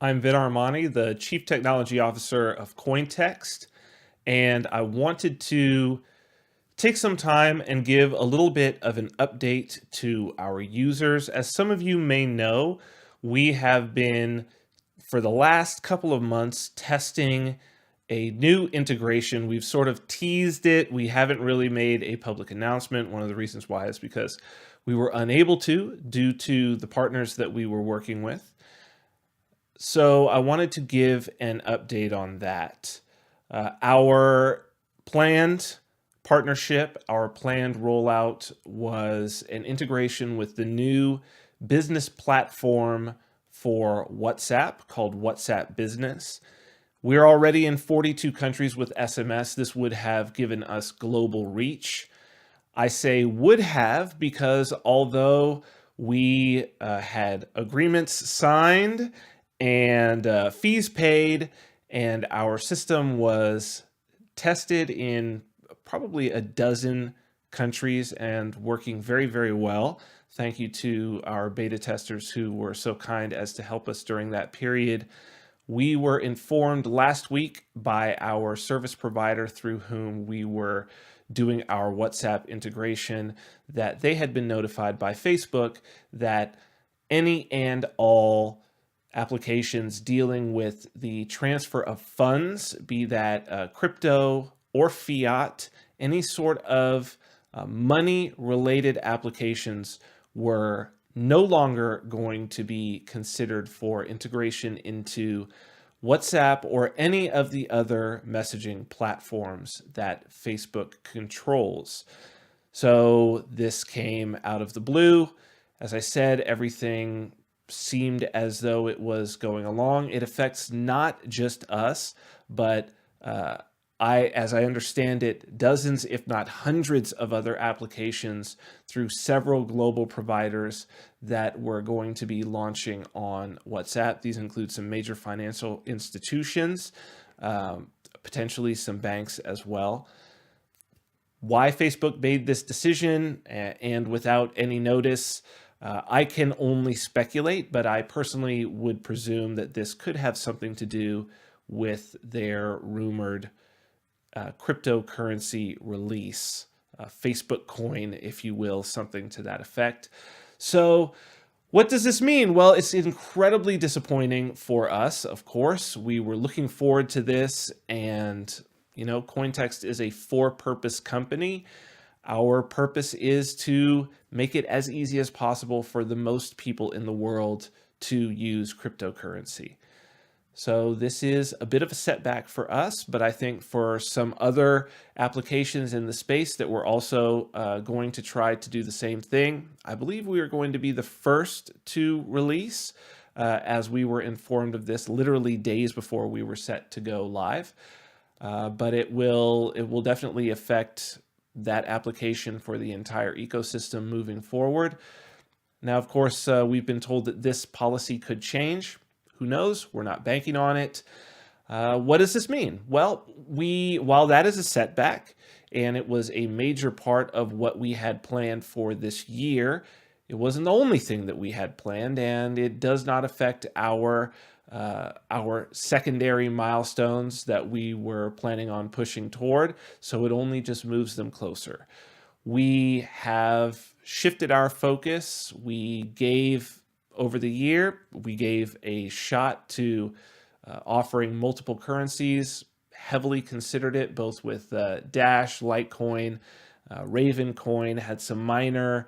I'm Vin Armani, the Chief Technology Officer of CoinText, and I wanted to take some time and give a little bit of an update to our users. As some of you may know, we have been, for the last couple of months, testing a new integration. We've sort of teased it. We haven't really made a public announcement. One of the reasons why is because we were unable to due to the partners that we were working with. So I wanted to give an update on that. Our planned partnership, our planned rollout was an integration with the new business platform for WhatsApp called WhatsApp Business. We're already in 42 countries with SMS. This would have given us global reach. I say would have because although we had agreements signed and fees paid, and our system was tested in probably a dozen countries and working very, very well. Thank you to our beta testers who were so kind as to help us during that period. We were informed last week by our service provider through whom we were doing our WhatsApp integration that they had been notified by Facebook that any and all applications dealing with the transfer of funds, be that crypto or fiat, any sort of money-related applications were no longer going to be considered for integration into WhatsApp or any of the other messaging platforms that Facebook controls. So this came out of the blue. As I said, everything seemed as though it was going along. It affects not just us, but as I understand it, dozens, if not hundreds of other applications through several global providers that we're going to be launching on WhatsApp. These include some major financial institutions, potentially some banks as well. Why Facebook made this decision and without any notice, I can only speculate, but I personally would presume that this could have something to do with their rumored cryptocurrency release, Facebook coin, if you will, something to that effect. So what does this mean? Well, it's incredibly disappointing for us, of course. We were looking forward to this, and CoinText is a for-purpose company. Our purpose is to make it as easy as possible for the most people in the world to use cryptocurrency. So this is a bit of a setback for us, but I think for some other applications in the space that we're also going to try to do the same thing. I believe we are going to be the first to release, as we were informed of this literally days before we were set to go live. But it will definitely affect that application for the entire ecosystem moving forward. Now, of course, we've been told that this policy could change. Who knows? We're not banking on it. What does this mean? Well, while that is a setback, and it was a major part of what we had planned for this year, it wasn't the only thing that we had planned, and it does not affect our secondary milestones that we were planning on pushing toward, so it only just moves them closer. We have shifted our focus. Over the year, we gave a shot to offering multiple currencies, heavily considered it, both with Dash, Litecoin, Ravencoin, had some minor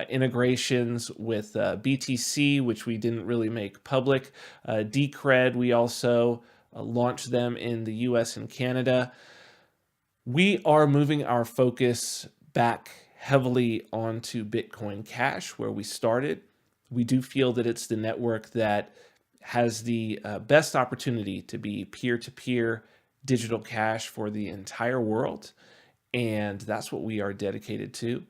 integrations with BTC, which we didn't really make public. Decred, we also launched them in the US and Canada. We are moving our focus back heavily onto Bitcoin Cash, where we started. We do feel that it's the network that has the best opportunity to be peer-to-peer digital cash for the entire world, and that's what we are dedicated to.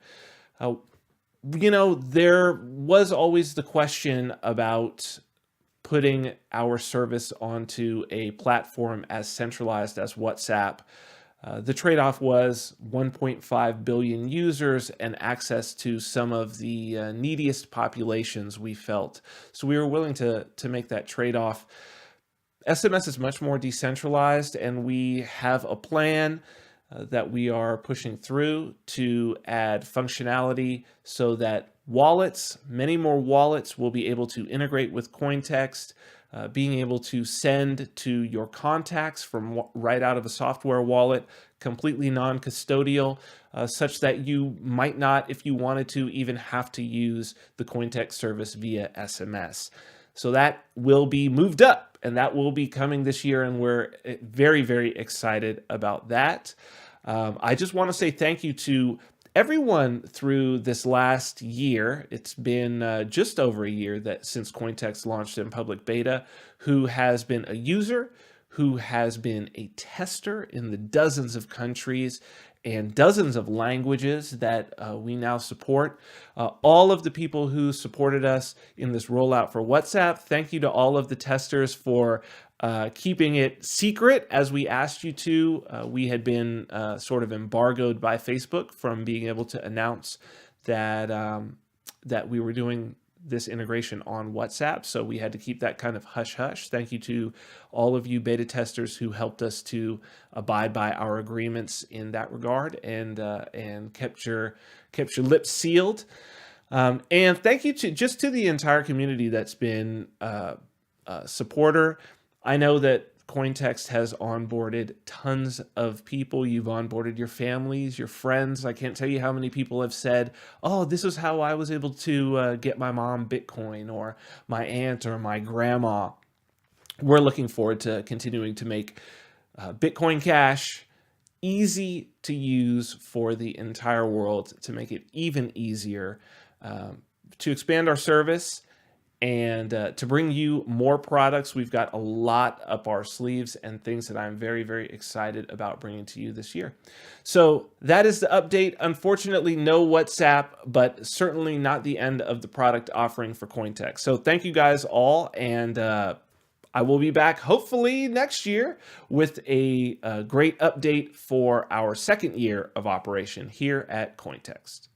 There was always the question about putting our service onto a platform as centralized as WhatsApp. The trade-off was 1.5 billion users and access to some of the neediest populations we felt. So we were willing to make that trade-off. SMS is much more decentralized, and we have a plan that we are pushing through to add functionality so that wallets, many more wallets, will be able to integrate with CoinText, being able to send to your contacts from right out of a software wallet, completely non-custodial, such that you might not, if you wanted to, even have to use the CoinText service via SMS. So that will be moved up, and that will be coming this year, and we're very, very excited about that. I just want to say thank you to everyone through this last year. It's been just over a year that since CoinText launched in public beta, who has been a user, who has been a tester in the dozens of countries and dozens of languages that we now support. All of the people who supported us in this rollout for WhatsApp, thank you to all of the testers for keeping it secret as we asked you to. We had been sort of embargoed by Facebook from being able to announce that, that we were doing this integration on WhatsApp. So we had to keep that kind of hush-hush. Thank you to all of you beta testers who helped us to abide by our agreements in that regard and kept your lips sealed. And thank you to the entire community that's been a supporter. I know that CoinText has onboarded tons of people. You've onboarded your families, your friends. I can't tell you how many people have said, oh, this is how I was able to get my mom Bitcoin, or my aunt, or my grandma. We're looking forward to continuing to make Bitcoin Cash easy to use for the entire world, to make it even easier, to expand our service, and to bring you more products. We've got a lot up our sleeves and things that I'm very, very excited about bringing to you this year. So that is the update. Unfortunately, no WhatsApp, but certainly not the end of the product offering for CoinText. So thank you guys all, and I will be back hopefully next year with a great update for our second year of operation here at CoinText.